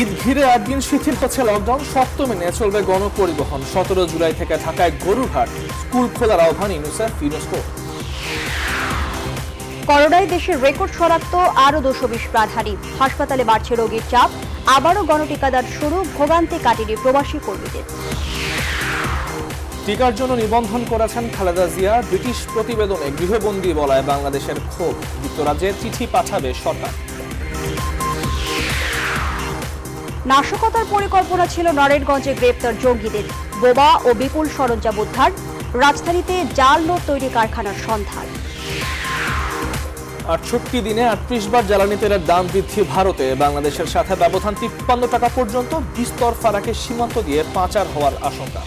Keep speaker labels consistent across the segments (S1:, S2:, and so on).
S1: ঈদ ঘিরে 8 দিন শিথিল হচ্ছে লকডাউন, সপ্তমে নিয়ে চলবে গণপরিবহন। 17 জুলাই থেকে ঢাকায় গরুরহাট, স্কুল খোলার আহ্বান ইউনেস্কো।
S2: করোনায় দেশের রেকর্ড শনাক্ত আরও 220 প্রাণহানি। হাসপাতালে বাড়ছে রোগীর চাপ, আবারও গণটিকাদান শুরু, ভোগান্তি কাটেনি প্রবাসী কর্মীদের।
S1: টিকার জন্য নিবন্ধন করেছেন খালেদা জিয়া। ব্রিটিশ প্রতিবেদনে গৃহবন্দী বলায় বাংলাদেশের ক্ষোভ, যুক্তরাজ্যে চিঠি পাঠাবে সরকার।
S2: নাশকতার পরিকল্পনা ছিল নারায়ণগঞ্জে গ্রেপ্তার জঙ্গিদের। বোমা ও বিপুল সরঞ্জাম উদ্ধার, রাজধানীতে জাল নোট তৈরি কারখানার সন্ধান।
S1: 68 দিনে 38 বার জ্বালানি তেলের দাম বৃদ্ধি ভারতে। বাংলাদেশের সাথে ব্যবধান 53 টাকা পর্যন্ত। বিস্তর ফারাকে সীমান্ত দিয়ে পাচার হওয়ার আশঙ্কা।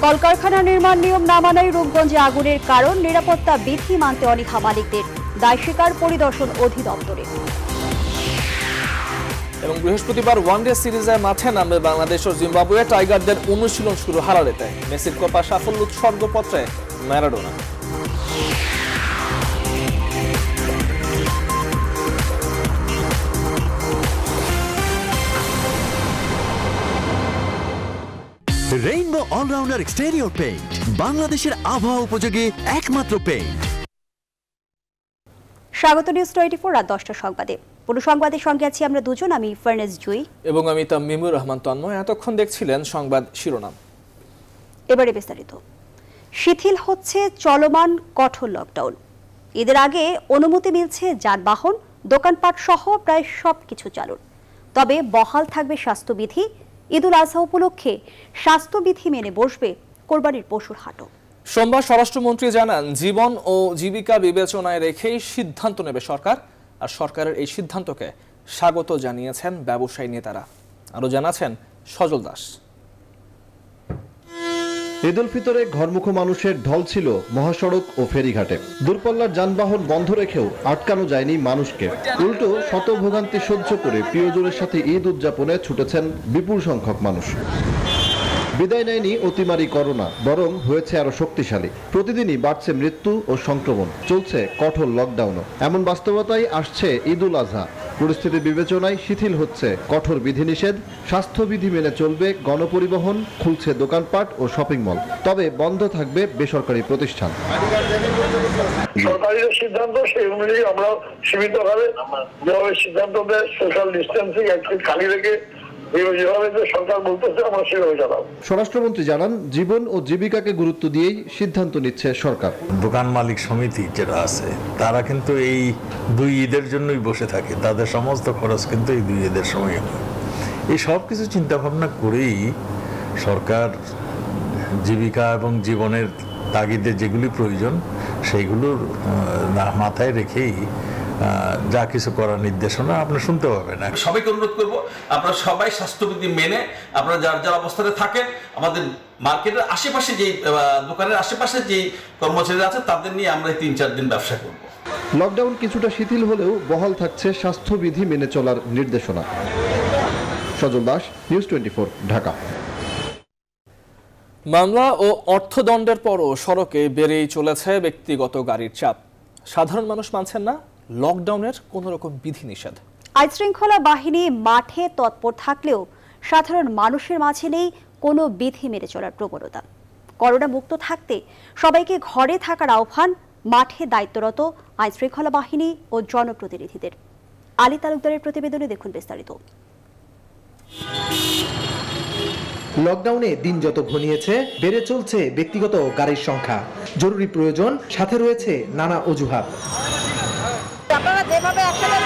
S2: কলকারখানা নির্মাণ নিয়ম না মানায় রূপগঞ্জে আগুনের কারণ, নিরাপত্তা বিধি মানতে অনীহা মালিকদের। দায় স্বীকার পরিদর্শন অধিদপ্তরে।
S1: এবং বৃহস্পতিবার ওয়ানডে সিরিজে মাঠে নামবে বাংলাদেশ ও জিম্বাবুয়ে। টাইগারদের অনুশীলন শুরু হারারেতে। মেসির কোপা সাফল্য উৎসর্গপত্রে Maradona.
S3: Rainbow allrounder exterior paint, বাংলাদেশের আবহাওয়া উপযোগী একমাত্র পেইন্ট।
S2: স্বাগত নিউজ 24 রাত 10টা সংবাদে। পুরো সংবাদের সঙ্গে আছি আমরা দুজন, আমি ফারনেজ জুই
S1: এবং আমি তামিমুর রহমান তন্ময়। এতক্ষণ দেখছিলেন সংবাদ শিরোনাম,
S2: এবারে বিস্তারিত। শিথিল হচ্ছে চলমান কঠোর লকডাউন। ঈদের আগে অনুমতি মিলছে যানবাহন, দোকানপাট সহ প্রায় সবকিছু চালু। তবে বহাল থাকবে স্বাস্থ্যবিধি। ঈদুল আজহা উপলক্ষে স্বাস্থ্যবিধি মেনে বসবে কোরবানির পশুর হাটও।
S1: সোমবার স্বরাষ্ট্রমন্ত্রী জানান, জীবন ও জীবিকা বিবেচনায় রেখেই সিদ্ধান্ত নেবে সরকার। আর সরকারের এই সিদ্ধান্তকে স্বাগত জানিয়েছেন ব্যবসায়ী নেতারা। আরো জানাচ্ছেন সজল দাস।
S4: ঈদ উল ফিতরে ঘরমুখ মানুষের ঢল ছিল মহাসড়ক ও ফেরিঘাটে। দূরপাল্লার যানবাহন বন্ধ রেখেও আটকানো যায়নি মানুষকে। উল্টো শত ভোগান্তি সহ্য করে প্রিয়জনের সাথে ঈদ উদযাপনে ছুটেছেন বিপুল সংখ্যক মানুষ। বিদায় নেয়নি অতিমারি করোনা, বরং হয়েছে আরো শক্তিশালী। প্রতিদিনই বাড়ছে মৃত্যু ও সংক্রমণ, চলছে কঠোর লকডাউনও। এমন বাস্তবতায় আসছে ঈদুল আজহা। পরিস্থিতি বিবেচনায় শিথিল হচ্ছে কঠোর বিধিনিষেধ। স্বাস্থ্যবিধি মেনে চলবে গণপরিবহন, খুলছে দোকানপাট ও শপিং মল। তবে বন্ধ থাকবে বেসরকারি প্রতিষ্ঠান।
S5: সরকারি সিদ্ধান্ত সেই অনুযায়ী আমরা সীমিতভাবে যেভাবে সিদ্ধান্ত দেয়, সোশ্যাল ডিস্টেন্সিং খালি রেখে
S4: স্বরাষ্ট্রমন্ত্রী জানান, জীবন ও জীবিকাকে গুরুত্ব দিয়েই সিদ্ধান্ত নিচ্ছে সরকার।
S6: দোকান মালিক সমিতি যারা আছে তারা কিন্তু এই 2 ঈদের জন্যই বসে থাকে। তাদের সমস্ত খরচ কিন্তু এই 2 ঈদের সময় হয়। এই সব কিছু চিন্তা ভাবনা করেই সরকার জীবিকা এবং জীবনের তাগিদে যেগুলি প্রয়োজন সেইগুলোর মাথায় রেখেই যা কিছু করার নির্দেশনা আপনারা শুনতে পাবেন।
S7: সবাইকে অনুরোধ করব, আপনারা সবাই স্বাস্থ্যবিধি মেনে আপনারা যার যার অবস্থানে থাকেন, আমাদের মার্কেটের আশেপাশে যেই দোকানের আশেপাশে যেই কর্মচারীরা আছে তাদের নিয়ে আমরা 3-4 দিন ব্যবসা করব।
S4: লকডাউন কিছুটা শিথিল হলেও বহাল থাকছে স্বাস্থ্যবিধি মেনে চলার নির্দেশনা। সজল দাস, নিউজ 24, ঢাকা।
S1: মামলা ও অর্থদণ্ডের পরও সড়কে বেড়েই চলেছে ব্যক্তিগত গাড়ির চাপ। সাধারণ মানুষ মানছেন না লকডাউনের কোন রকম বিধিনিষেধ।
S2: আইনশৃঙ্খলা বাহিনী মাঠে তৎপর থাকলেও সাধারণ মানুষের মাঝে নেই কোনো বিধি মেনে চলার প্রবণতা। করোনা মুক্ত থাকতে সবাইকে ঘরে থাকার আহ্বান মাঠে দায়িত্বরত আইনশৃঙ্খলা বাহিনী ও জনপ্রতিনিধিদের। আলী তালুকদারের প্রতিবেদনে দেখুন বিস্তারিত।
S8: লকডাউনে দিন যত ঘনিয়েছে বেড়ে চলছে ব্যক্তিগত গাড়ির সংখ্যা। জরুরি প্রয়োজন, সাথে রয়েছে নানা অজুহাত।
S9: আপনারা যেভাবে একসাথে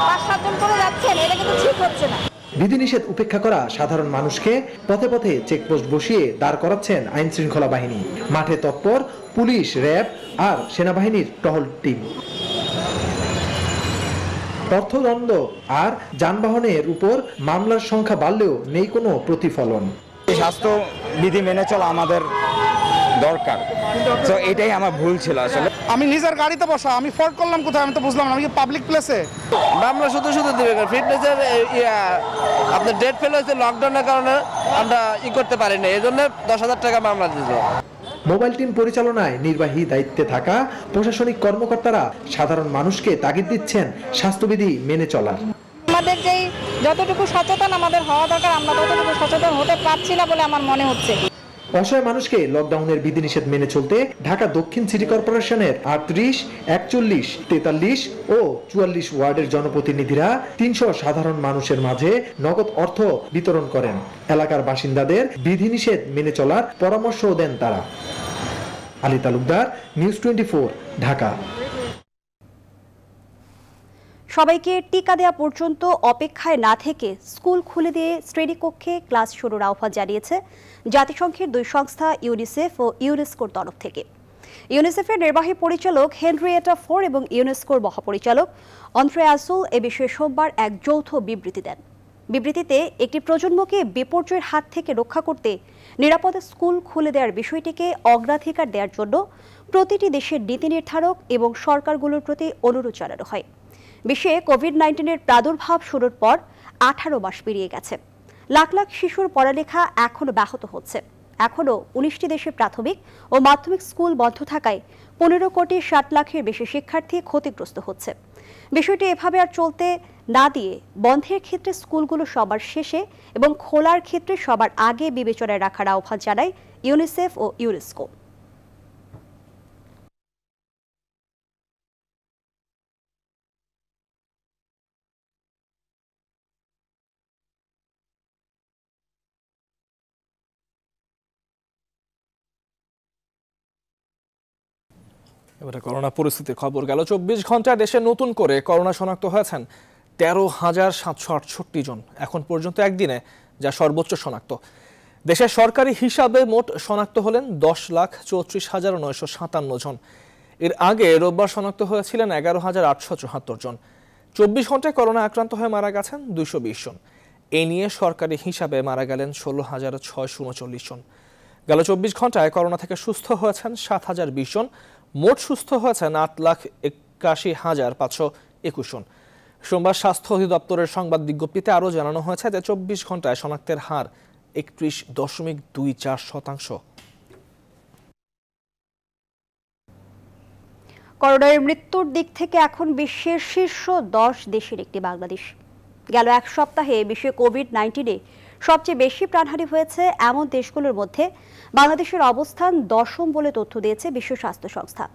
S9: 5-7 জন করে যাচ্ছেন, এটা কিন্তু ঠিক হচ্ছে না।
S8: বিধিনিষেধ উপেক্ষা করা সাধারণ মানুষকে পথে পথে চেকপোস্ট বসিয়ে দাঁড় করাচ্ছেন আইন শৃঙ্খলা বাহিনী। মাঠে তৎপর পুলিশ, র্যাব আর সেনাবাহিনীর টহল টিম। অর্থদণ্ড আর যানবাহনের উপর মামলার সংখ্যা বাড়লেও নেই কোনো প্রতিফলন।
S10: স্বাস্থ্য বিধি মেনে চলা আমাদের দরকার, তো এটাই আমার ভুল ছিল। আসলে
S11: আমি নিজের গাড়িতে বসা, আমি ফল্ট করলাম কোথায় আমি তো বুঝলাম না। আমি পাবলিক প্লেসে
S12: মামলা শুধু দিবে ফিটনেসের আপনার ডেট ফেল হয়েছে লকডাউনের কারণে, আমরা করতে পারিনি, এই জন্য 10,000 টাকা মামলা দিল।
S8: মোবাইল টিম পরিচালনায় নির্বাহী দায়িত্বে থাকা প্রশাসনিক কর্মকর্তারা সাধারণ মানুষকে তাগিদ দিচ্ছেন স্বাস্থ্যবিধি মেনে চলার।
S9: আমাদের যেই যতটুকু সচেতন আমাদের হওয়া দরকার আমরা ততটুকু সচেতন হতে পারছি না বলে আমার মনে হচ্ছে।
S8: অসহায় মানুষকে লকডাউনের বিধিনিষেধ মেনে চলতে ঢাকা দক্ষিণ সিটি কর্পোরেশনের 38, 41, 43 ও 44 ওয়ার্ডের জনপ্রতিনিধিরা 300 সাধারণ মানুষের মাঝে নগদ অর্থ বিতরণ করেন। এলাকার বাসিন্দাদের বিধিনিষেধ মেনে চলার পরামর্শও দেন তারা। আলী তালুকদার, নিউজ 24, ঢাকা।
S2: সবাইকে টিকা দেওয়া পর্যন্ত অপেক্ষায় না থেকে স্কুল খুলে দিয়ে শ্রেণীকক্ষে ক্লাস শুরুর আহ্বান জানিয়েছে জাতিসংঘের দুই সংস্থা ইউনিসেফ ও ইউনেস্কোর তরফ থেকে। ইউনিসেফের নির্বাহী পরিচালক হেনরিয়েটা ফোর এবং ইউনেস্কোর মহাপরিচালক অন্দ্রে আসুল এ বিষয়ে সোমবার এক যৌথ বিবৃতি দেন। বিবৃতিতে একটি প্রজন্মকে বিপর্যয়ের হাত থেকে রক্ষা করতে নিরাপদে স্কুল খুলে দেওয়ার বিষয়টিকে অগ্রাধিকার দেওয়ার জন্য প্রতিটি দেশের নীতি নির্ধারক এবং সরকারগুলোর প্রতি অনুরোধ জানানো হয়। বিশ্বে কোভিড-19-এর প্রাদুর্ভাব শুরুর পর 18 মাস পেরিয়ে গেছে। লাখ লাখ শিশুর পড়ালেখা এখনও ব্যাহত হচ্ছে। এখনও 19টি দেশে প্রাথমিক ও মাধ্যমিক স্কুল বন্ধ থাকায় 15,60,00,000-এর বেশি শিক্ষার্থী ক্ষতিগ্রস্ত হচ্ছে। বিষয়টি এভাবে আর চলতে না দিয়ে বন্ধের ক্ষেত্রে স্কুলগুলো সবার শেষে এবং খোলার ক্ষেত্রে সবার আগে বিবেচনায় রাখার আহ্বান জানায় ইউনিসেফ ও ইউনেস্কো।
S1: এবারে করোনা পরিস্থিতির খবর। গেল 24 ঘন্টায় দেশে নতুন করে করোনা শনাক্ত হয়েছেন 13,768 জন এখন পর্যন্ত একদিনে, যা সর্বোচ্চ শনাক্ত। দেশের সরকারি হিসাবে মোট শনাক্ত হলেন 10,34,957 জন। এর আগে রোববার শনাক্ত হয়েছিলেন 11,874 জন। 24 ঘন্টায় করোনা আক্রান্ত হয়ে মারা গেছেন 220 জন। এ নিয়ে সরকারি হিসাবে মারা গেলেন 16,639 জন। গেল 24 ঘন্টায় করোনা থেকে সুস্থ হয়েছেন 7,020 জন। মোট সুস্থ হয়েছেন 8,81,521 জন। সোমবার স্বাস্থ্য অধিদপ্তরের সংবাদ বিজ্ঞপ্তিতে আরও জানানো হয়েছে যে 24 ঘন্টায় শনাক্তের হার 31.24%।
S2: করোনার মৃত্যুর দিক থেকে এখন বিশ্বের শীর্ষ 10 দেশের একটি বাংলাদেশ। গেল এক সপ্তাহে বিশ্বে কোভিড-19-এ সবচেয়ে বেশি প্রাণহানি হয়েছে এমন দেশগুলোর মধ্যে বাংলাদেশের অবস্থান 10ম বলে তথ্য দিয়েছে বিশ্ব স্বাস্থ্য সংস্থা।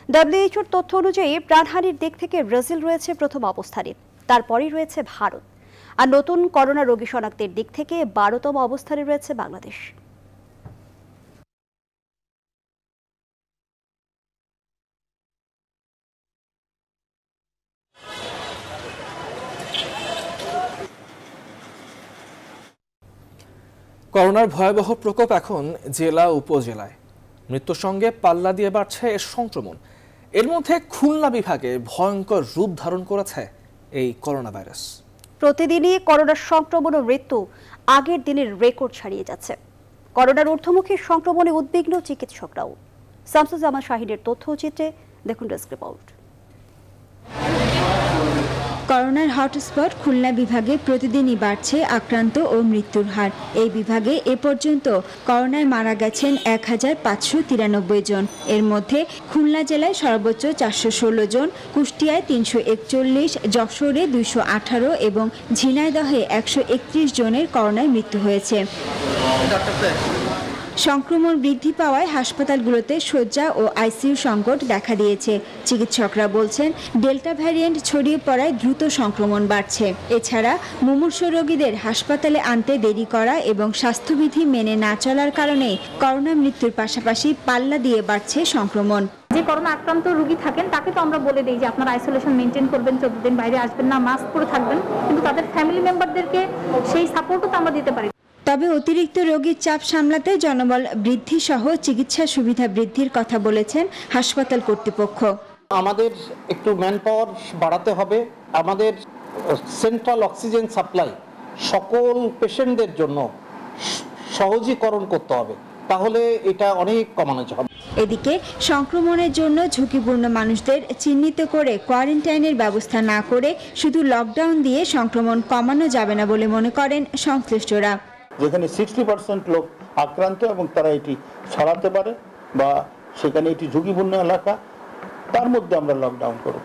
S2: WHO তথ্য অনুযায়ী প্রাণহানির দিক থেকে ব্রাজিল রয়েছে প্রথম অবস্থানে, তারপরেই রয়েছে ভারত। আর নতুন করোনা রোগী শনাক্তের দিক থেকে 12তম অবস্থানে রয়েছে বাংলাদেশ।
S1: করোনার ভয়াবহ প্রকোপ এখন জেলা উপজেলায়। মৃত্যুর সঙ্গে পাল্লা দিয়ে বাড়ছে এর সংক্রমণ। এর মধ্যে খুলনা বিভাগে ভয়ঙ্কর রূপ ধারণ করেছে এই করোনা ভাইরাস।
S2: প্রতিদিনই করোনার সংক্রমণ ও মৃত্যু আগের দিনের রেকর্ড ছাড়িয়ে যাচ্ছে। করোনার ঊর্ধ্বমুখী সংক্রমণে উদ্বিগ্ন চিকিৎসকরাও। শামসুজ্জামান শাহিনের তথ্যচিত্রে দেখুন ডেস্ক রিপোর্ট।
S13: করোনার হটস্পট খুলনা বিভাগে প্রতিদিনই বাড়ছে আক্রান্ত ও মৃত্যুর হার। এই বিভাগে এ পর্যন্ত করোনায় মারা গেছেন 1,593 জন। এর মধ্যে খুলনা জেলায় সর্বোচ্চ 416 জন, কুষ্টিয়ায় 341, যশোরে 218 এবং ঝিনাইদহে 131 জনের করোনায় মৃত্যু হয়েছে। সংক্রমণ বৃদ্ধি পাওয়ায় হাসপাতালগুলোতে শয্যা ও আইসিইউ সংকট দেখা দিয়েছে। চিকিৎসকরা বলছেন, ডেল্টা ভ্যারিয়েন্ট ছড়িয়ে পড়ায় দ্রুত সংক্রমণ বাড়ছে। এছাড়া মুমূর্ষু রোগীদের হাসপাতালে আনতে দেরি করা এবং স্বাস্থ্যবিধি মেনে না চলার কারণে করোনা মৃত্যুর পাশাপাশি পাল্লা দিয়ে বাড়ছে সংক্রমণ।
S14: যে করোনা আক্রান্ত রোগী থাকেন তাকে তো আমরা বলে দিই যে আপনারা আইসোলেশন মেনটেন করবেন, 14 দিন বাইরে আসবেন না, মাস্ক পরে থাকবেন, কিন্তু তাদের ফ্যামিলি মেম্বারদেরকে সেই সাপোর্টও তো আমরা দিতে পারি।
S13: তবে অতিরিক্ত রোগীর চাপ সামলাতে জনবল বৃদ্ধি সহ চিকিৎসা সুবিধা বৃদ্ধির কথা বলেছেন হাসপাতাল কর্তৃপক্ষ।
S15: আমাদের একটু ম্যান পাওয়ার বাড়াতে হবে। আমাদের সেন্ট্রাল অক্সিজেন সাপ্লাই সকল পেশেন্টদের জন্য সহজীকরণ করতে হবে, তাহলে এটা অনেক কমানো যাবে।
S13: এদিকে সংক্রমণের জন্য ঝুঁকিপূর্ণ মানুষদের চিহ্নিত করে কোয়ারেন্টাইনের ব্যবস্থা না করে শুধু লকডাউন দিয়ে সংক্রমণ কমানো যাবে না বলে মনে করেন সংশ্লিষ্টরা।
S16: যেখানে 60% লোক আক্রান্ত এবং তারা এটি ছড়াতে পারে বা সেখানে এটি ঝুঁকিপূর্ণ এলাকা, তার মধ্যে আমরা লকডাউন করব।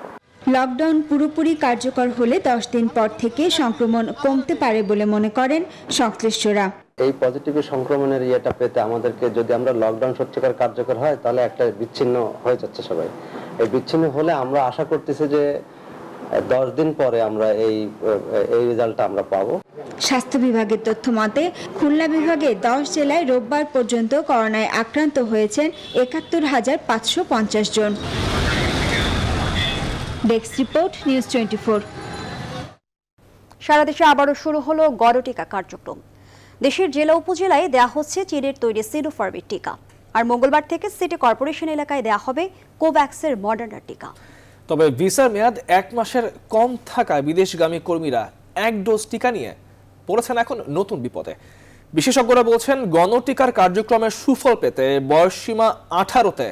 S13: লকডাউন পুরোপুরি কার্যকর হলে 10 দিন পর থেকে সংক্রমণ কমতে পারে বলে মনে করেন সংশ্লিষ্টরা।
S17: এই পজিটিভের সংক্রমণের ইয়েটা পেতে আমাদেরকে, যদি আমরা লকডাউন সত্যিকার কার্যকর হয় তাহলে একটা বিচ্ছিন্ন হয়ে যাচ্ছে সবাই। এই বিচ্ছিন্ন হলে আমরা আশা করতেছি যে 10 দিন পরে আমরা এই রেজাল্টটা আমরা পাবো।
S13: স্বাস্থ্য বিভাগের তথ্য মতে খুলনা বিভাগে 10 জেলায় রোববার পর্যন্ত করোনায় আক্রান্ত হয়েছেন 71,550 জন। Desk report, news 24।
S2: সারা দেশে আবারও শুরু হলো গণটিকা কার্যক্রম। দেশের জেলা উপজেলায় দেয়া হচ্ছে চীনের তৈরি সিনোফার্মের টিকা, আর মঙ্গলবার থেকে সিটি কর্পোরেশন এলাকায় দেয়া হবে কোভ্যাক্সের মডার্নার টিকা।
S1: তবে ভিসার মেয়াদ 1 মাসের কম থাকায় বিদেশগামী কর্মীরা 1 ডোজ টিকা নিয়ে পড়েছেন এখন নতুন বিপদে। বিশেষজ্ঞরা বলছেন গণটিকার কার্যক্রমের সুফল পেতে বয়সসীমা 18-তে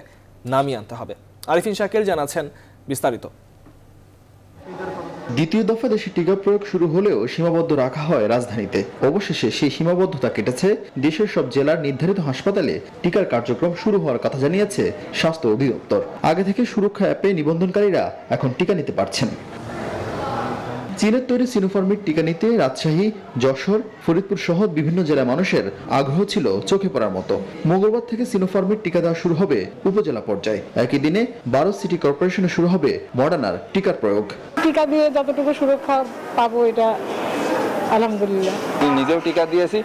S1: নামিয়ে আনতে হবে। আরিফিন শাকিল জানাচ্ছেন বিস্তারিত।
S4: দ্বিতীয় দফা দেশে টিকা প্রয়োগ শুরু হলেও সীমাবদ্ধ রাখা হয় রাজধানীতে। অবশেষে সেই সীমাবদ্ধতা কেটেছে। দেশের সব জেলার নির্ধারিত হাসপাতালে টিকার কার্যক্রম শুরু হওয়ার কথা জানিয়েছে স্বাস্থ্য অধিদপ্তর। আগে থেকে সুরক্ষা অ্যাপে নিবন্ধনকারীরা এখন টিকা নিতে পারছেন। চীনের তৈরি সিনোফার্মের টিকা নিতে রাজশাহী, যশোর, ফরিদপুর সহ বিভিন্ন জেলার মানুষের আগ্রহ ছিল চোখে পড়ার মতো। মঙ্গলবার থেকে সিনোফার্মের টিকা দেওয়া শুরু হবে উপজেলা পর্যায়ে। একই দিনে 12 সিটি কর্পোরেশনে শুরু হবে মডার্নার টিকার প্রয়োগ।
S18: টিকা দিয়ে যতটুকু সুরক্ষা পাবো এটা আলহামদুলিল্লাহ।
S10: নিজেও টিকা দিয়েছি,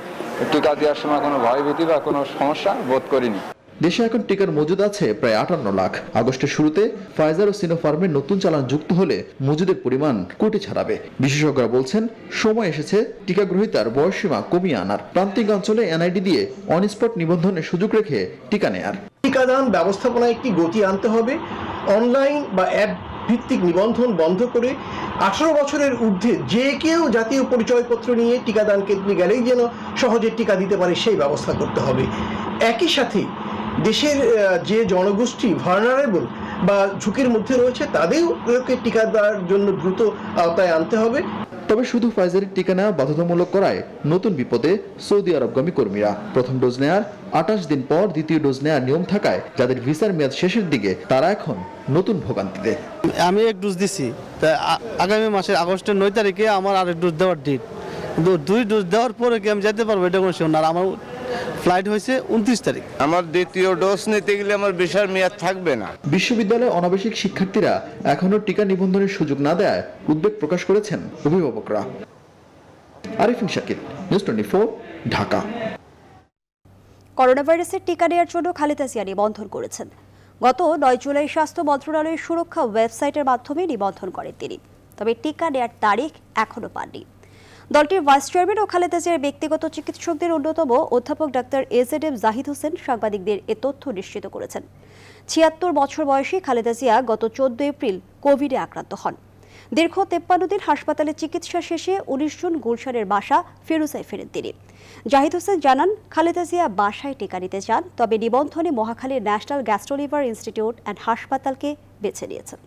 S10: টিকা দেওয়ার সময় কোনো ভয়ভীতি বা কোনো সমস্যা বোধ করিনি।
S4: দেশে এখন টিকার মজুদ আছে প্রায় 58 লাখ। আগস্টের শুরুতে ফাইজার ও সিনোফার্মের নতুন চালান যুক্ত হলে মজুদের পরিমাণ কোটি ছাড়াবে। বিশেষজ্ঞরা বলছেন সময় এসেছে টিকা গ্রহীতার বয়সসীমা কমিয়ে আনার। প্রান্তিক অঞ্চলে এনআইডি দিয়ে অন স্পট নিবন্ধনের সুযোগ রেখে টিকা নেয়ার।
S19: টিকাদান ব্যবস্থাপনায় একটি গতি আনতে হবে। অনলাইন বা অ্যাপ ভিত্তিক নিবন্ধন বন্ধ করে 18 বছরের ঊর্ধ্বে যে কেউ জাতীয় পরিচয়পত্র নিয়ে টিকাদান কেন্দ্রে গেলেই যেন সহজে টিকা দিতে পারে সেই ব্যবস্থা করতে হবে। একই সাথে দেশের যে জনগোষ্ঠী ভালনারেবল বা ঝুঁকির মধ্যে রয়েছে তাদেরকে টিকা দেওয়ার জন্য দ্রুত আওতায় আনতে হবে।
S4: তবে শুধু ফাইজারের টিকা নেওয়া বাধ্যতামূলক করায় নতুন বিপদে সৌদি আরবগামী কর্মীরা। প্রথম ডোজ নেয়ার 28 দিন পর দ্বিতীয় ডোজ নেওয়ার নিয়ম থাকায় যাদের ভিসার মেয়াদ শেষের দিকে তারা এখন নতুন ভোগান্তিতে।
S20: আমি 1 ডোজ দিছি, আগামী মাসের আগস্টের 9 তারিখে আমার আরেক ডোজ দেওয়ার ডেট। কিন্তু 2 ডোজ দেওয়ার পরে কি আমি যেতে পারবো এটা কোনো শিওর না। আমার ফ্লাইট হয়েছে 29 তারিখ।
S21: আমার দ্বিতীয় ডোজ নিতে গেলে আমার ভিসার মেয়াদ থাকবে না।
S4: বিশ্ববিদ্যালয়ে অনাবাসিক শিক্ষার্থীরা এখনো টিকা নিবন্ধনের সুযোগ না দেয় উদ্বেগ প্রকাশ করেছেন অভিভাবকরা। আরিফিন শাকিল, নিউজ 24, ঢাকা।
S2: করোনা ভাইরাসের টিকা নেওয়ার জন্য খালেদা জিয়া নিবন্ধন করেছেন। গত 9 জুলাই স্বাস্থ্য মন্ত্রণালয়ের সুরক্ষা ওয়েবসাইটের মাধ্যমে নিবন্ধন করেন তিনি। তবে টিকা নেওয়ার তারিখ এখনো পাননি। দলটির ভাইস চেয়ারম্যান ও খালেদা জিয়ার ব্যক্তিগত চিকিৎসকদের অন্যতম অধ্যাপক ডাক্তার এজেডএম জাহিদ হোসেন সাংবাদিকদের এ তথ্য নিশ্চিত করেছেন। 76 বছর বয়সী খালেদা জিয়া গত 14 এপ্রিল কোভিডে আক্রান্ত হন। দীর্ঘ 53 দিন হাসপাতালে চিকিৎসা শেষে 19 জুন গুলশানের বাসা ফেরুজায় ফেরেন তিনি। জাহিদ হোসেন জানান, খালেদা জিয়া বাসায় টিকা নিতে চান, তবে নিবন্ধনে মহাখালীর ন্যাশনাল গ্যাস্ট্রোলিভার ইনস্টিটিউট অ্যান্ড হাসপাতালকে বেছে নিয়েছেন।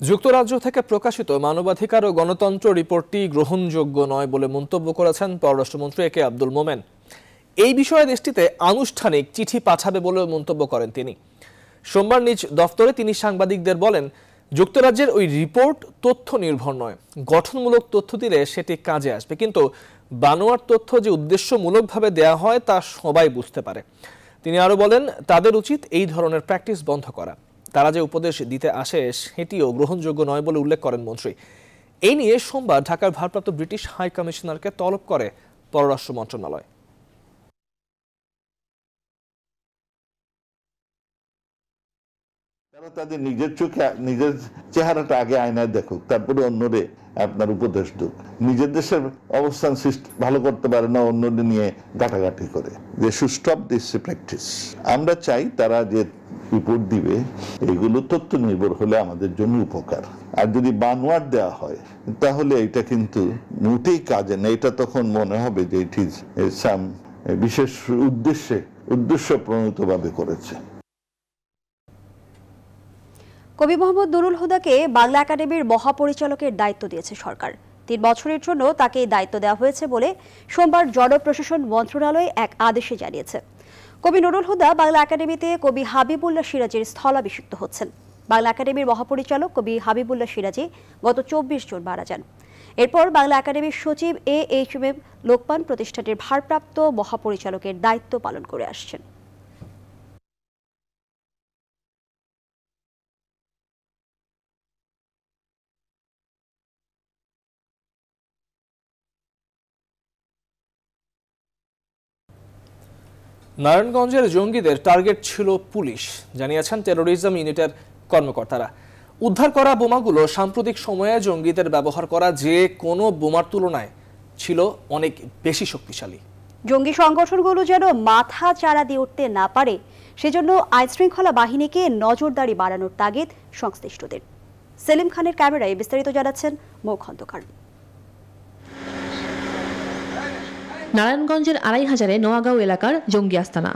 S1: যুক্তরাজ্য থেকে প্রকাশিত মানবাধিকার ও গণতন্ত্র রিপোর্টটি গ্রহণযোগ্য নয় বলে মন্তব্য করেছেন পররাষ্ট্রমন্ত্রী একে আব্দুল মোমেন। এই বিষয়ে দেশটিতে আনুষ্ঠানিক চিঠি পাঠাবে বলেও মন্তব্য করেন তিনি। সোমবার নিজ দফতরে তিনি সাংবাদিকদের বলেন, যুক্তরাজ্যের ওই রিপোর্ট তথ্য নির্ভর নয়, গঠনমূলক তথ্য দিলে সেটি কাজে আসবে, কিন্তু বানোয়ার তথ্য যে উদ্দেশ্যমূলকভাবে দেয়া হয় তা সবাই বুঝতে পারে। তিনি আরও বলেন, তাদের উচিত এই ধরনের প্র্যাকটিস বন্ধ করা। তারা যে উপদেশ দিতে আসে সেটিও গ্রহণযোগ্য নয় বলে উল্লেখ করেন মন্ত্রী। এই নিয়ে সোমবার ঢাকার ভারপ্রাপ্ত ব্রিটিশ হাই কমিশনারকে তলব করে পররাষ্ট্র মন্ত্রণালয়।
S22: তারা তাদের নিজের চোখে নিজের চেহারাটা আগে আয়নায় দেখুক, তারপরে অন্যরে আপনার উপদেশ দুক। নিজের দেশের অবস্থান ভালো করতে পারে না অন্যদের নিয়ে গাটাগাটি করে। যে শু স্টপ দিস প্র্যাকটিস। আমরা চাই তারা যে রিপোর্ট দিবে এগুলো তথ্য নির্ভর হলে আমাদের জন্য উপকার। আর যদি বানোয়ার দেওয়া হয় তাহলে এটা কিন্তু মোটেই কাজে না। এটা তখন মনে হবে যে ইট ইজ সাম বিশেষ উদ্দেশ্য প্রণীতভাবে করেছে।
S2: কবি মোহাম্মদ নুরুল হুদাকে বাংলা একাডেমির মহাপরিচালকের দায়িত্ব দিয়েছে সরকার। 3 বছরের জন্য তাকে এই দায়িত্ব দেওয়া হয়েছে বলে সোমবার জনপ্রশাসন মন্ত্রণালয় এক আদেশে জানিয়েছে। কবি নুরুল হুদা বাংলা একাডেমিতে কবি হাবিবুল্লাহ সিরাজের স্থলাভিষিক্ত হচ্ছেন। বাংলা একাডেমির মহাপরিচালক কবি হাবিবুল্লাহ সিরাজি গত 24 জুন মারা যান। এরপর বাংলা একাডেমির সচিব AHM লোকমান প্রতিষ্ঠানের ভারপ্রাপ্ত মহাপরিচালকের দায়িত্ব পালন করে আসছেন।
S1: নারায়ণগঞ্জের জঙ্গিদের টার্গেট ছিল পুলিশ, জানিয়েছেন টেরোরিজম ইউনিটের কর্মকর্তারা। উদ্ধার করা বোমাগুলো সাম্প্রতিক সময়ে জঙ্গিদের ব্যবহার করা যে কোনো বোমার তুলনায় ছিল অনেক বেশি শক্তিশালী।
S2: জঙ্গি সংগঠনগুলো যেন মাথা চাড়া দিয়ে উঠতে না পারে, সেজন্য আইনশৃঙ্খলা বাহিনীকে নজরদারি বাড়ানোর তাগিদ সংশ্লিষ্টদের। সেলিম খানের ক্যামেরায় বিস্তারিত জানাচ্ছেন মৌ খন্দকার।
S3: নারায়ণগঞ্জের ২৫০০ নোয়াগাঁও এলাকার জঙ্গি আস্তানা।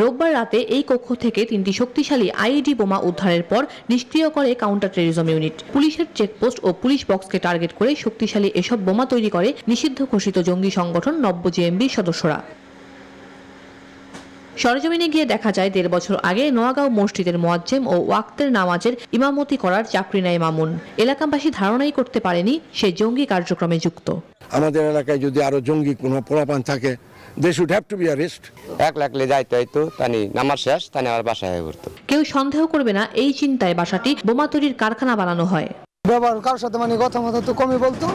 S3: রোববার রাতে এই কক্ষ থেকে ৩টি শক্তিশালী আইইডি বোমা উদ্ধারের পর নিষ্ক্রিয় করে কাউন্টার টেররিজম ইউনিট। পুলিশের চেকপোস্ট ও পুলিশ বক্সকে টার্গেট করে শক্তিশালী এসব বোমা তৈরি করে নিষিদ্ধ ঘোষিত জঙ্গি সংগঠন নব্য জেএমবির সদস্যরা। সরেজমিনে গিয়ে দেখা যায় ১.৫ বছর আগে নোয়াগাঁও মসজিদের মুয়াজ্জেম ও ওয়াক্তের নামাজের ইমামতি করার চাকরি নেয় মামুন। এলাকাবাসী ধারণাই করতে পারেনি সে জঙ্গি কার্যক্রমে যুক্ত।
S5: আমাদের এলাকায় যদি আরো জঙ্গি কোনো পোলাপান থাকে, they should have to be arrested.
S10: এক লাখলে যাইতো হয়তো তানি নামার শেষ তানি আর বাসায় ঘুরতো।
S3: কেউ সন্দেহ করবে না এই চিন্তায় বাসাটি বোমা তৈরির কারখানা বানানো হয়।
S23: ব্যবহার কারোর সাথে কথা মতো তো কমই বলতো,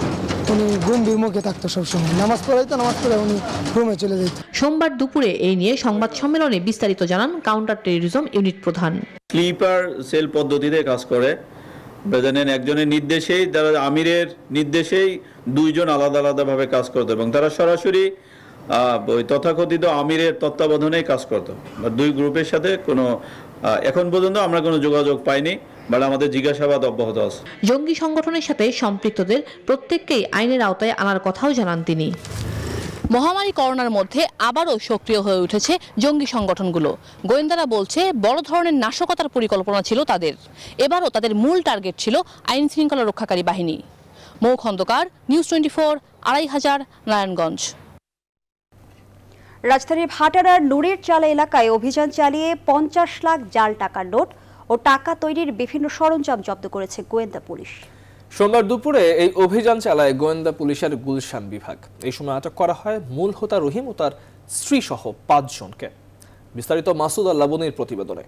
S23: উনি গম্ভীর মুখে থাকতো সবসময়। নামাজ পড়ে উনি রুমে চলে যেত।
S3: সোমবার দুপুরে এই নিয়ে সংবাদ সম্মেলনে বিস্তারিত জানান কাউন্টার টেররিজম ইউনিট প্রধান।
S24: স্লিপার সেল পদ্ধতিতে কাজ করে। জানেন একজনের নির্দেশেই, তারা আমিরের নির্দেশেই দুইজন আলাদা আলাদাভাবে কাজ করতো এবং তারা সরাসরি ওই তথাকথিত আমিরের তত্ত্বাবধানেই কাজ করতো। দুই গ্রুপের সাথে কোনো এখন পর্যন্ত আমরা কোনো যোগাযোগ পাইনি, বাট আমাদের জিজ্ঞাসাবাদ অব্যাহত আছে।
S3: জঙ্গি সংগঠনের সাথে সম্পৃক্তদের প্রত্যেককেই আইনের আওতায় আনার কথাও জানান তিনি। মহামারী করোনার মধ্যে আবারও সক্রিয় হয়ে উঠেছে জঙ্গি সংগঠনগুলো। গোয়েন্দারা বলছে বড় ধরনের নাশকতার পরিকল্পনা ছিল তাদের। এবারও তাদের মূল টার্গেট ছিল আইন শৃঙ্খলা রক্ষাকারী বাহিনী। মৌ খন্দকার, নিউজ 24, ২৫০০, নারায়ণগঞ্জ।
S2: রাজধানীর ভাটারার নুরের চালা এলাকায় অভিযান চালিয়ে ৫০ লাখ জাল টাকার নোট ও টাকা তৈরির বিভিন্ন সরঞ্জাম জব্দ করেছে গোয়েন্দা পুলিশ।
S1: সোমবার দুপুরে এই অভিযান চালায় গোয়েন্দা পুলিশের গুলশান বিভাগ। এই সময় আটক করা হয় মূল হোতা রহিম ও তার স্ত্রী সহ ৫ জনকে। বিস্তারিত মাসুদ আল লাবনীর প্রতিবেদনে।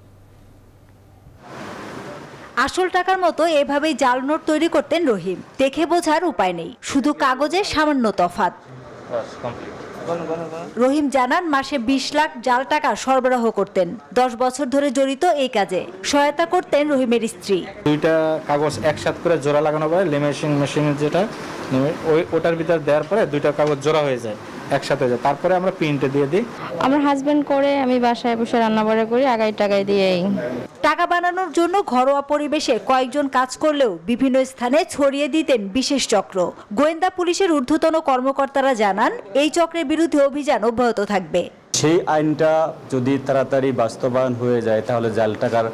S25: আসল টাকার মতো এভাবেই জাল নোট তৈরি করতেন রহিম। দেখে বোঝার উপায় নেই, শুধু কাগজের সামান্য তফাৎ। রহিম জানান মাসে ২০ লাখ জাল টাকা সরবরাহ করতেন। ১০ বছর ধরে জড়িত এই কাজে। সহায়তা করতেন রহিমের স্ত্রী।
S26: দুইটা কাগজ একসাথে করে জোড়া লাগানো পরে লেমিনেশন মেশিনের যেটা ওটার ভিতর দেওয়ার পরে দুইটা কাগজ জোড়া হয়ে যায়, একসাথে হয়ে যায়। তারপরে আমরা প্রিন্টে দিয়ে দিই।
S27: আমার হাজবেন্ড করে, আমি বাসায় বসে রান্না বাড়া করি, আগাই টাকাই দিয়েই।
S25: টাকা বানানোর জন্য ঘরোয়া পরিবেশে কয়েকজন কাজ করলেও বিভিন্ন স্থানে ছড়িয়ে দিতেন বিশেষ চক্র। গোয়েন্দা পুলিশের ঊর্ধ্বতন কর্মকর্তারা জানান এই চক্রের বিরুদ্ধে অভিযান অব্যাহত থাকবে।
S28: সেই আইনটা যদি তাড়াতাড়ি বাস্তবায়ন হয়ে যায় তাহলে জাল টাকার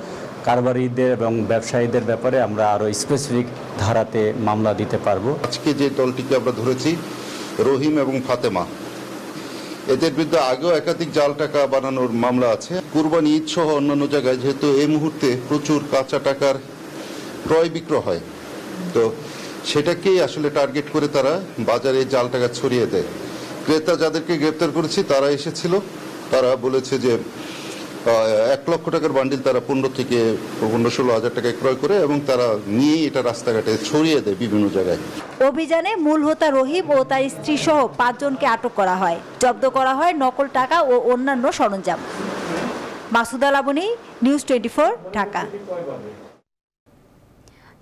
S28: কারবারিদের এবং ব্যবসায়ীদের ব্যাপারে আমরা আরো স্পেসিফিক ধারাতে মামলা দিতে পারবো।
S29: আজকে যে দলটিকে আমরা ধরেছি, রহিম এবং ফাতেমা, এদের বিরুদ্ধে আগেও একাধিক জাল টাকা বানানোর মামলা আছে। কুরবানি ঈদ সহ অন্যান্য জায়গায় যেহেতু এই মুহূর্তে প্রচুর কাঁচা টাকার ক্রয় বিক্রয় হয়, তো সেটাকেই আসলে টার্গেট করে তারা বাজারে জাল টাকা ছড়িয়ে দেয়। ক্রেতা যাদেরকে গ্রেপ্তার করেছি তারা এসেছিল, তারা বলেছে যে ১ লক্ষ টাকার বান্ডিল তারা ১৫-১৬ হাজার টাকায় ক্রয় করে এবং তারা নিয়েই এটা রাস্তাঘাটে ছড়িয়ে দেয় বিভিন্ন জায়গায়।
S25: অভিযানে মূল হোতা রহিম ও তার স্ত্রী সহ ৫ জনকে আটক করা হয়। জব্দ করা হয় নকল টাকা ও অন্যান্য সরঞ্জাম। মাসুদ আল লাবনী, নিউজ 24, ঢাকা।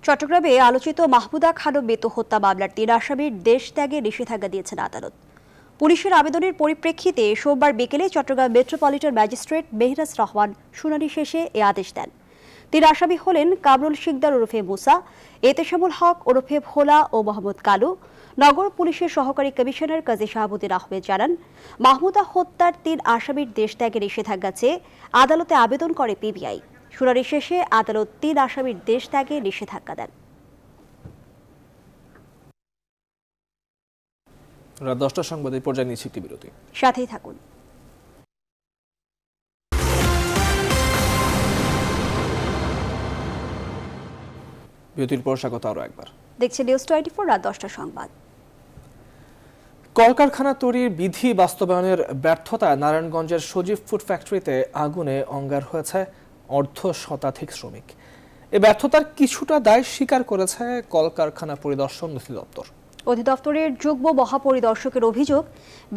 S2: চট্টগ্রামে আলোচিত মাহমুদা খানম মৃত্যু হত্যা মামলার ৩ আসামির দেশ ত্যাগে নিষেধাজ্ঞা দিয়েছেন আদালত। পুলিশের আবেদনের পরিপ্রেক্ষিতে সোমবার বিকেলে চট্টগ্রাম মেট্রোপলিটন ম্যাজিস্ট্রেট মেহরাজ রহমান শুনানি শেষে এ আদেশ দেন। ৩ আসামি হলেন কামরুল শিকদার ওরফে মুসা, এতেশামুল হক ওরফে ভোলা ও মোহাম্মদ কালু। নগর পুলিশের সহকারী কমিশনার কাজী শাহাবুদ্দিন আহমেদ জানান, মাহমুদা হত্যার ৩ আসামির দেশ ত্যাগে নিষেধাজ্ঞা চেয়ে আদালতে আবেদন করে পিবিআই। শুনানি শেষে আদালত ৩ আসামির দেশ ত্যাগে নিষেধাজ্ঞা দেন।
S1: রাত ১০টার সংবাদে পর্যায়ে নিচ্ছে একটি বিরতি,
S2: সাথেই থাকুন।
S1: বিরতির পর স্বাগত আরও একবার।
S2: দেখছে নিউজ 24 রাত 10টার সংবাদ।
S1: কলকারখানা তৈরির বিধি বাস্তবায়নের ব্যর্থতায় নারায়ণগঞ্জের সজীব ফুড ফ্যাক্টরিতে আগুনে অঙ্গার হয়েছে অর্ধ শতাধিক শ্রমিক। এই ব্যর্থতার কিছুটা দায় স্বীকার করেছে কলকারখানা পরিদর্শন অধিদপ্তর।
S2: অধিদপ্তরের যুগ্ম মহাপরিদর্শকের অভিযোগ,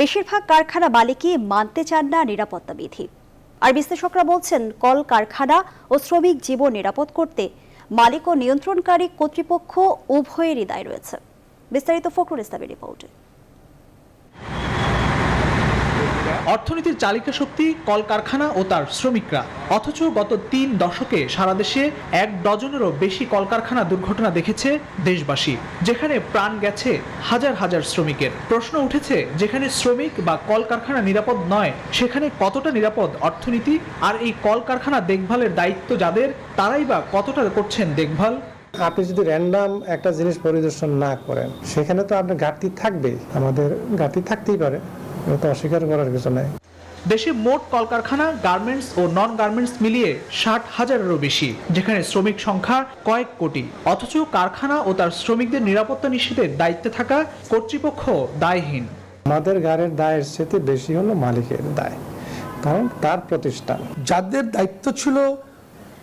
S2: বেশিরভাগ কারখানা মালিকই মানতে চান না নিরাপত্তা বিধি। আর বিশ্লেষকরা বলছেন, কলকারখানা ও শ্রমিক জীবন নিরাপদ করতে মালিক ও নিয়ন্ত্রণকারী কর্তৃপক্ষ উভয়েরই দায় রয়েছে। বিস্তারিত ফখরুল ইসলামের রিপোর্টে।
S6: অর্থনীতির চালিকা শক্তি কলকারখানা ও তার শ্রমিকরা, অথচ গত 3 দশকে সারা দেশে 1 ডজনেরও বেশি কলকারখানা দুর্ঘটনা দেখেছে দেশবাসী, যেখানে প্রাণ গেছে হাজার হাজার শ্রমিকের। প্রশ্ন উঠেছে, যেখানে শ্রমিক বা কলকারখানা নিরাপদ নয়, সেখানে কতটা নিরাপদ অর্থনীতি? আর এই কলকারখানা দেখভালের দায়িত্ব যাদের, তারাই বা কতটা করছেন দেখভাল?
S7: আপনি যদি র্যান্ডাম একটা জিনিস পরিদর্শন না করেন, সেখানে তো আপনার ঘাটতি থাকবেই। আমাদের ঘাটতি থাকতেই পারে, এটা অস্বীকার করার কিছু নাই।
S6: দেশে মোট কলকারখানা, গার্মেন্টস ও নন গার্মেন্টস মিলিয়ে 60,000-এরও বেশি, যেখানে শ্রমিক সংখ্যা কয়েক কোটি। অথচ কারখানা ও তার শ্রমিকদের নিরাপত্তা নিশ্চিতের দায়িত্বে থাকা কর্তৃপক্ষ দায়হীন।
S7: আমাদের গাড়ির দায়ের চেয়ে বেশি হলো মালিকের দায়, কারণ তার প্রতিষ্ঠান।
S8: যাদের দায়িত্ব ছিল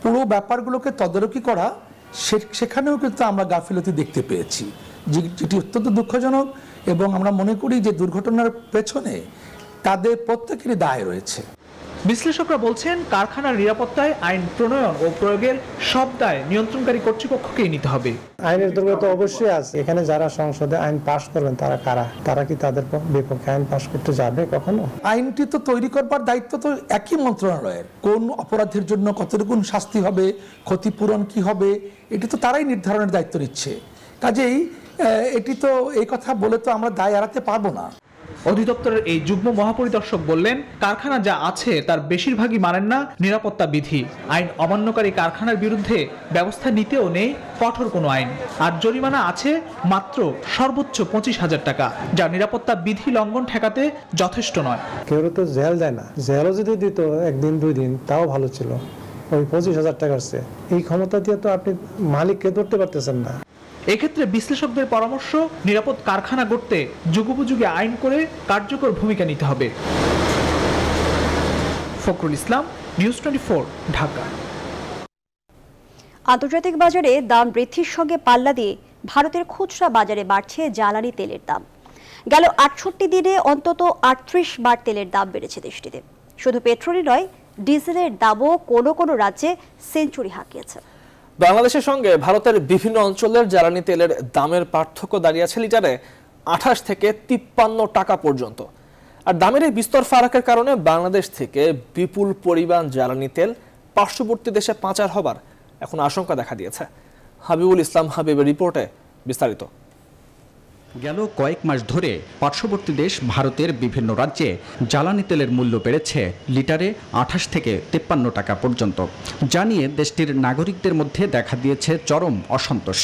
S8: পুরো ব্যাপারগুলোকে তদারকি করা, সেখানেও কিন্তু আমরা গাফিলতি দেখতে পেয়েছি, যেটি অত্যন্ত দুঃখজনক। এবং আমরা মনে করি যে দুর্ঘটনার পেছনে তাদের প্রত্যেকেরই দায় রয়েছে।
S6: বিশ্লেষকরা বলছেন, কারখানার নিরাপত্তায় আইন প্রণয়ন ও প্রয়োগের সব দায় নিয়ন্ত্রণকারী কর্তৃপক্ষকেই নিতে হবে।
S7: আইনের দুর্বলতা অবশ্যই আছে। এখানে যারা সংসদে আইন পাশ করবেন তারা কারা? তারা কি তাদের বিপক্ষে আইন পাশ করতে যাবে কখনো?
S8: আইনটি তো তৈরি করবার দায়িত্ব তো একই মন্ত্রণালয়ের। কোন অপরাধের জন্য কতটুকু শাস্তি হবে, ক্ষতিপূরণ কি হবে, এটি তো তারাই নির্ধারণের দায়িত্ব নিচ্ছে। কাজেই এটি তো এই কথা বলে তো আমরা দায় এড়াতে পারবো না।
S6: অধিদপ্তরের এই যুগ্ম মহাপরিদর্শক বললেন, কারখানা যা আছে তার বেশিরভাগই মানেন না নিরাপত্তা বিধি। আইন অমান্যকারী কারখানার বিরুদ্ধে ব্যবস্থা নিতেও নেই কঠোর কোনো আইন। আর জরিমানা আছে মাত্র সর্বোচ্চ 25,000 টাকা, যা নিরাপত্তা বিধি লঙ্ঘন ঠেকাতে যথেষ্ট নয়।
S7: কেউ তো জেল দেয় না, জেলও যদি দিত 1 দিন 2 দিন তাও ভালো ছিল। ওই 25,000 টাকার চেয়ে এই ক্ষমতা দিয়ে তো আপনি মালিককে ধরতে পারতেছেন না।
S6: এক্ষেত্রে বিশ্লেষকদের পরামর্শ, নিরাপদ কারখানা গড়তে যুগোপযোগী আইন করে কার্যকর ভূমিকা নিতে হবে। ফখরুল ইসলাম, নিউজ 24, ঢাকা।
S2: আন্তর্জাতিক বাজারে দাম বৃদ্ধির সঙ্গে পাল্লা দিয়ে ভারতের খুচরা বাজারে বাড়ছে জ্বালানি তেলের দাম। গেল 68 দিনে অন্তত 38 বার তেলের দাম বেড়েছে দেশটিতে। শুধু পেট্রোলই নয়, ডিজেলের দামও কোনো কোনো রাজ্যে সেঞ্চুরি হাঁকিয়েছে।
S1: বাংলাদেশের সঙ্গে ভারতের বিভিন্ন অঞ্চলের জ্বালানি তেলের দামের পার্থক্য দাঁড়িয়েছে লিটারে 28 থেকে 53 টাকা পর্যন্ত। আর দামের এই বিস্তর ফারাকের কারণে বাংলাদেশ থেকে বিপুল পরিমাণ জ্বালানি তেল পার্শ্ববর্তী দেশে পাচার হবার এখন আশঙ্কা দেখা দিয়েছে। হাবিবুল ইসলাম হাবিবের রিপোর্টে বিস্তারিত।
S9: গেল কয়েক মাস ধরে পার্শ্ববর্তী দেশ ভারতের বিভিন্ন রাজ্যে জ্বালানি তেলের মূল্য বেড়েছে লিটারে 28 থেকে 53 টাকা পর্যন্ত, যা নিয়ে দেশটির নাগরিকদের মধ্যে দেখা দিয়েছে চরম অসন্তোষ।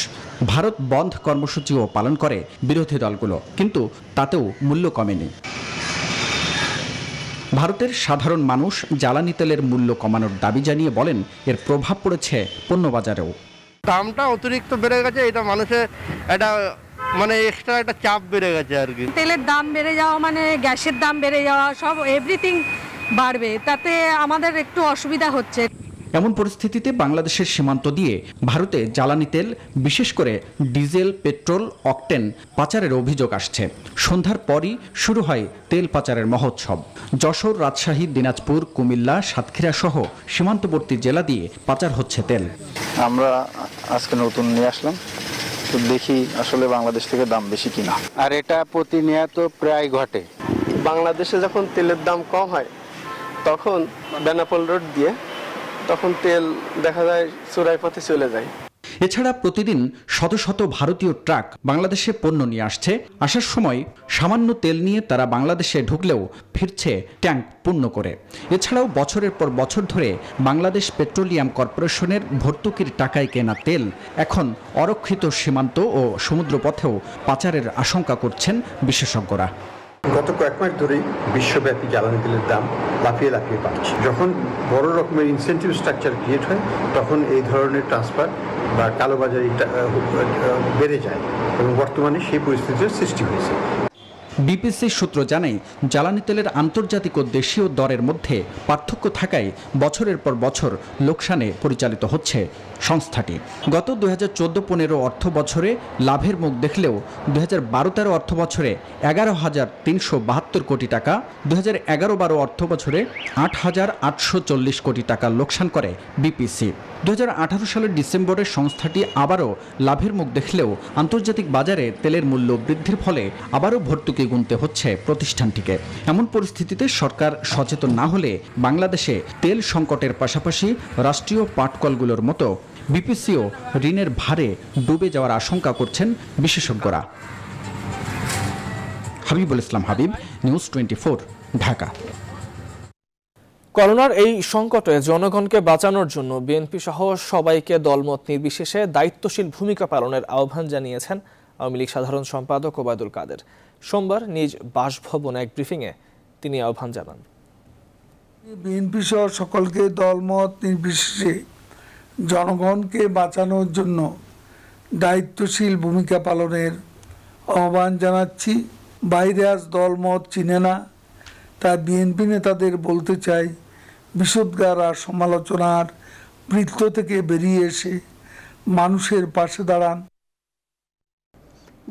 S9: ভারত বন্ধ কর্মসূচিও পালন করে বিরোধী দলগুলো, কিন্তু তাতেও মূল্য কমেনি। ভারতের সাধারণ মানুষ জ্বালানি তেলের মূল্য কমানোর দাবি জানিয়ে বলেন, এর প্রভাব পড়েছে পণ্যবাজারেও।
S11: দামটা অতিরিক্ত বেড়ে গেছে, এটা মানুষের এটা মানে এক্সট্রা একটা চাপ বেড়ে গেছে আর কি।
S18: তেলের দাম বেড়ে যাওয়া মানে গ্যাসের দাম বেড়ে যাওয়া, সব এভরিথিং বাড়বে, তাতে আমাদের একটু অসুবিধা হচ্ছে।
S9: এমন পরিস্থিতিতে বাংলাদেশের সীমান্ত দিয়ে ভারতে জ্বালানি তেল, বিশেষ করে ডিজেল, পেট্রোল, অকটেন পাচারের অভিযোগ আসছে। সন্ধ্যার পরই শুরু হয় তেল পাচারের মহোৎসব। যশোর, রাজশাহী, দিনাজপুর, কুমিল্লা, সাতক্ষীরা সহ সীমান্তবর্তী জেলা দিয়ে পাচার হচ্ছে তেল।
S12: আমরা আজকে নতুন নিয়ে আসলাম, তো দেখি আসলে বাংলাদেশ থেকে দাম বেশি কিনা। আর এটা প্রতিনিয়ত প্রায় ঘটে।
S14: বাংলাদেশে যখন তেলের দাম কম হয় তখন বেনাপোল রোড দিয়ে তখন তেল দেখা যায় চোরাই পথে চলে যায়।
S9: এছাড়া প্রতিদিন শত শত ভারতীয় ট্রাক বাংলাদেশে পণ্য নিয়ে আসছে। আসার সময় সামান্য তেল নিয়ে তারা বাংলাদেশে ঢুকলেও ফিরছে ট্যাঙ্ক পূর্ণ করে। এছাড়াও বছরের পর বছর ধরে বাংলাদেশ পেট্রোলিয়াম কর্পোরেশনের ভর্তুকির টাকায় কেনা তেল এখন অরক্ষিত সীমান্ত ও সমুদ্রপথেও পাচারের আশঙ্কা করছেন বিশেষজ্ঞরা।
S15: গত কয়েক মাস ধরেই বিশ্বব্যাপী জ্বালানি তেলের দাম লাফিয়ে লাফিয়ে বাড়ছে। যখন বড় রকমের ইনসেন্টিভ স্ট্রাকচার ক্রিয়েট হয় তখন এই ধরনের ট্রান্সফার বা কালোবাজারিটা বেড়ে যায় এবং বর্তমানে সেই পরিস্থিতির সৃষ্টি হয়েছে।
S9: বিপিসি সূত্র জানায় জ্বালানি তেলের আন্তর্জাতিক ও দেশীয় দরের মধ্যে পার্থক্য থাকায় বছরের পর বছর লোকসানে পরিচালিত হচ্ছে সংস্থাটি। গত 2014-15 অর্থ বছরে লাভের মুখ দেখলেও 2012-13 অর্থ বছরে 11,372 কোটি টাকা, 2011-12 অর্থ বছরে 8,840 কোটি টাকা লোকসান করে বিপিসি। 2018 সালের ডিসেম্বরে সংস্থাটি আবারও লাভের মুখ দেখলেও আন্তর্জাতিক বাজারে তেলের মূল্য বৃদ্ধির ফলে আবারও ভর্তুকি গুনতে হচ্ছে প্রতিষ্ঠানটিকে। এমন পরিস্থিতিতে সরকার সচেতন না হলে বাংলাদেশে তেল সংকটের পাশাপাশি রাষ্ট্রীয় পাটকলগুলোর মতো বিপিসিও ঋণের ভারে ডুবে যাওয়ার আশঙ্কা করছেন বিশেষজ্ঞরা। হাবিবুল ইসলাম হাবিব, নিউজ 24, ঢাকা।
S1: করোনার এই সংকটে জনগণকে বাঁচানোর জন্য বিএনপি সহ সবাইকে দলমত নির্বিশেষে দায়িত্বশীল ভূমিকা পালনের আহ্বান জানিয়েছেন আওয়ামী লীগ সাধারণ সম্পাদক ওবায়দুল কাদের। সোমবার নিজ বাসভবনে এক ব্রিফিংয়ে তিনি আহ্বান জানান।
S4: বিএনপি সহ সকলকে দলমত নির্বিশেষে জনগণকে বাঁচানোর জন্য দায়িত্বশীল ভূমিকা পালনের আহ্বান জানাচ্ছি। বাইরে আজ দলমত চিনে না, তাই বিএনপি নেতাদের বলতে চাই, বিশুদ্ধার আর সমালোচনার বৃত্ত থেকে বেরিয়ে এসে মানুষের পাশে দাঁড়ান।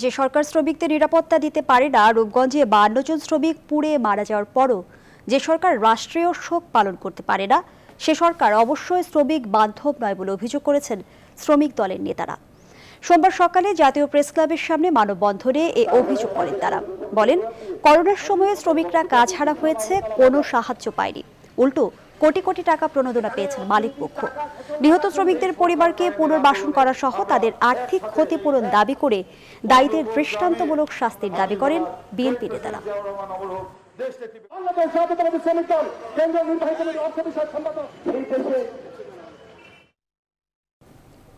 S2: যে সরকার শ্রমিকদের নিরাপত্তা দিতে পারে না, রূপগঞ্জে 52 জন শ্রমিক পুড়ে মারা যাওয়ার পরও যে সরকার রাষ্ট্রীয় শোক পালন করতে পারে না, সে সরকার অবশ্যই শ্রমিক বান্ধব নয় বলে অভিযোগ করেছেন শ্রমিক দলের নেতারা। সোমবার সকালে জাতীয় প্রেস ক্লাবের সামনে মানববন্ধনে এ অভিযোগ করেন তারা। বলেন, করোনার সময়ে শ্রমিকরা কাজ হারা হয়েছে, কোনো সাহায্য পায়নি, উল্টো কোটি কোটি টাকা প্রণোদনা পেয়েছেন মালিক পক্ষ। নিহত শ্রমিকদের পরিবারকে পুনর্বাসন করা সহ তাদের আর্থিক ক্ষতিপূরণ দাবি করে দায়ীদের দৃষ্টান্তমূলক শাস্তির দাবি করেন বিএনপি নেতারা।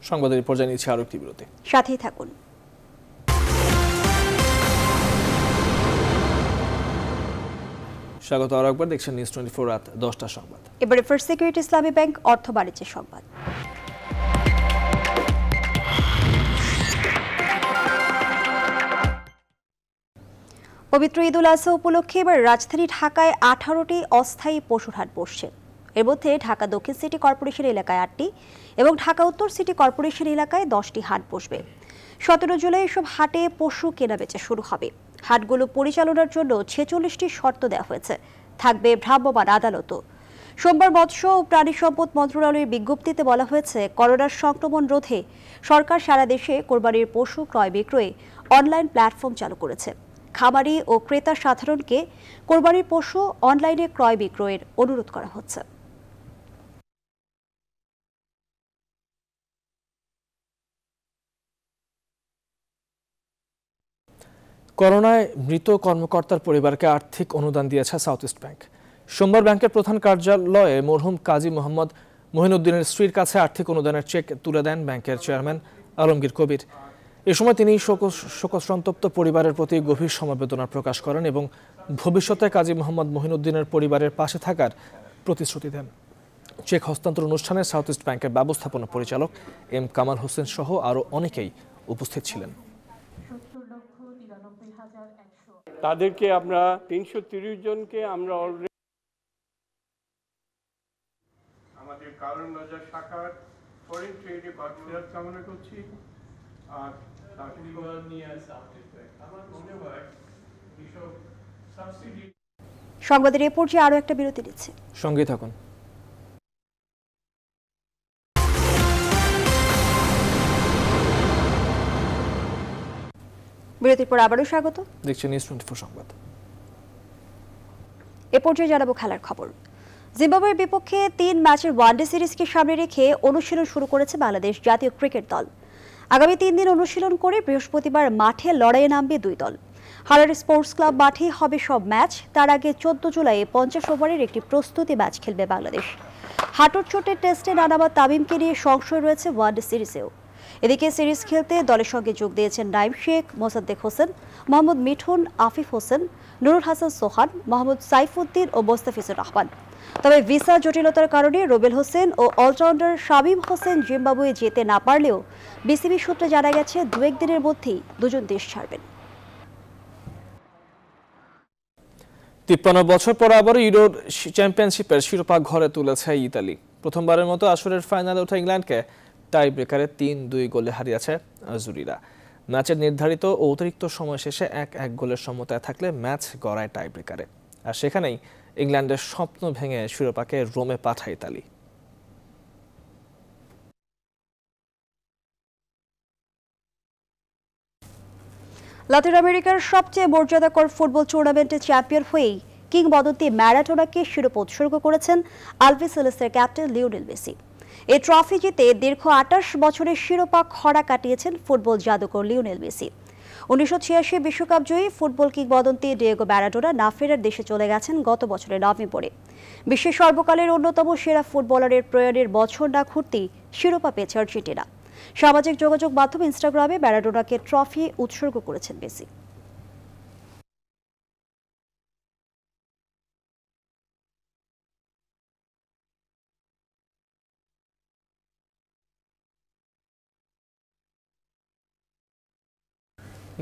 S1: সংবাদের পর্যায়ে নিচ্ছে আরো একটি বিরতি,
S2: সাথেই থাকুন।
S1: স্বাগত আরো একবার, দেখছেন নিউজ 24 রাত 10টা সংবাদ।
S2: এবারে ফার্স্ট সিকিউরিটি ইসলামী ব্যাংক অর্থ বাণিজ্যের সংবাদ। পবিত্র ঈদ উল আজহা উপলক্ষে এবার রাজধানী ঢাকায় 18টি অস্থায়ী পশুর হাট বসছে। এর মধ্যে ঢাকা দক্ষিণ সিটি কর্পোরেশন এলাকায় 8টি এবং ঢাকা উত্তর সিটি কর্পোরেশন এলাকায় 10টি হাট বসবে। 17 জুলাই এসব হাটে পশু কেনাবেচা শুরু হবে। হাটগুলো পরিচালনার জন্য 46টি শর্ত দেওয়া হয়েছে, থাকবে ভ্রাম্যমাণ আদালতও। সোমবার মৎস্য ও প্রাণী সম্পদ মন্ত্রণালয়ের বিজ্ঞপ্তিতে বলা হয়েছে, করোনার সংক্রমণ রোধে সরকার সারা দেশে কোরবানির পশু ক্রয় বিক্রয়ে অনলাইন প্ল্যাটফর্ম চালু করেছে। খামারি ও ক্রেতা সাধারণকে কোরবানির পশু অনলাইনে ক্রয় বিক্রয়ের অনুরোধ করা হচ্ছে।
S1: করোনায় মৃত কর্মকর্তার পরিবারকে আর্থিক অনুদান দিয়েছে সাউথ ইস্ট ব্যাংক। সোমবার ব্যাংকের প্রধান কার্যালয়ে মরহুম কাজী মোহাম্মদ মহিনুদ্দিনের স্ত্রীর কাছে আর্থিক অনুদানের চেক তুলে দেন ব্যাংকের চেয়ারম্যান আলমগীর কবির। এ সময় তিনি শোকসন্তপ্ত পরিবারের প্রতি গভীর সমবেদনা প্রকাশ করেন এবং ভবিষ্যতে কাজী মোহাম্মদ মহিনুদ্দিনের পরিবারের পাশে থাকার প্রতিশ্রুতি দেন। চেক হস্তান্তর অনুষ্ঠানে সাউথ ইস্ট ব্যাংকের ব্যবস্থাপনা পরিচালক এম কামাল হোসেন সহ আরও অনেকেই উপস্থিত ছিলেন।
S5: তাদেরকে আমরা 330 জনকে আমরা অলরেডি আমাদের কারণ বাজার শাখার ফরেন ট্রেডে বাড়ার কামনা করছি। আর
S2: সংবাদের এ পর্যায়ে আরো একটা বিরতি দিচ্ছে,
S1: সঙ্গে থাকুন।
S2: বিরতির পর আবারও স্বাগত,
S1: দেখছেন নিউজ 24 সংবাদ।
S2: এ পর্যায়ে জানাবো খেলার খবর। জিম্বাবুয়ের বিপক্ষে 3 ম্যাচের ওয়ানডে সিরিজকে সামনে রেখে অনুশীলন শুরু করেছে বাংলাদেশ জাতীয় ক্রিকেট দল। আগামী 3 দিন অনুশীলন করে বৃহস্পতিবার মাঠে লড়াইয়ে নামবে 2 দল। হারারে স্পোর্টস ক্লাব মাঠেই হবে সব ম্যাচ। তার আগে 14 জুলাই 50 ওভারের একটি প্রস্তুতি ম্যাচ খেলবে বাংলাদেশ। হাঁটুর চোটের টেস্টে নানাবা তামিমকে নিয়ে সংশয় রয়েছে ওয়ানডে সিরিজেও। এদিকে সিরিজ খেলতে দলের সঙ্গে যোগ দিয়েছেন নাইম শেখ, মোসাদ্দেক হোসেন, মোহাম্মদ মিঠুন, আফিফ হোসেন, নুরুল হাসান সোহান, মোহাম্মদ সাইফুদ্দিন ও মোস্তাফিজুর রহমান। তবে ভিসা জটিলতার কারণে রুবেল হোসেন ও অলরাউন্ডার শামীম হোসেন জিম্বাবুয়ে যেতে না পারলেও বিসিবি সূত্রে জানা গেছে 2-1 দিনের মধ্যেই দুজন দেশ ছাড়বেন।
S1: 53 বছর পর আবার ইউরো চ্যাম্পিয়নশিপের শিরোপা ঘরে তুলেছে ইতালি। প্রথমবারের মতো আসরের ফাইনালে ওঠা ইংল্যান্ডকে টাই ব্রেকারে 3-2 গোলে হারিয়েছে আজুরিরা। ম্যাচের নির্ধারিত ও অতিরিক্ত সময় শেষে 1-1 গোলের সমতায় থাকলে ম্যাচ গড়ায় টাই ব্রেকারে। আর সেখানেই ইংল্যান্ডের স্বপ্ন ভেঙে শিরোপাকে রোমে পাঠায় ইতালি।
S2: লাতিন আমেরিকার সবচেয়ে মর্যাদাকর ফুটবল টুর্নামেন্টে চ্যাম্পিয়ন হয়েই কিংবদন্তি ম্যারাডোনাকে শিরোপা উৎসর্গ করেছেন আলবিসেলেস্তের ক্যাপ্টেন লিওনেল মেসি। এই ট্রফি জিতে দীর্ঘ 28 বছরের শিরোপা খরা কাটিয়েছেন ফুটবল জাদুকর লিওনেল মেসি। 1986 বিশ্বকাপ জয়ী ফুটবল কিংবদন্তি ডিয়েগো ম্যারাডোনা না ফেরার দেশে চলে গেছেন গত বছরের নভেম্বরে। বিশ্বের সর্বকালের অন্যতম সেরা ফুটবলারের প্রয়াণের বছর না ঘুরতেই শিরোপা পেয়েছে আর্জেন্টিনা। সামাজিক যোগাযোগ মাধ্যম ইনস্টাগ্রামে ম্যারাডোনাকে ট্রফি উৎসর্গ করেছেন মেসি।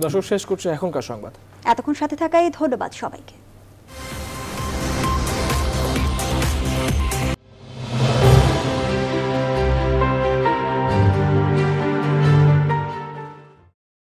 S1: দর্শক, শেষ করছে এখনকার সংবাদ।
S2: এতক্ষণ সাথে থাকাই ধন্যবাদ সবাইকে।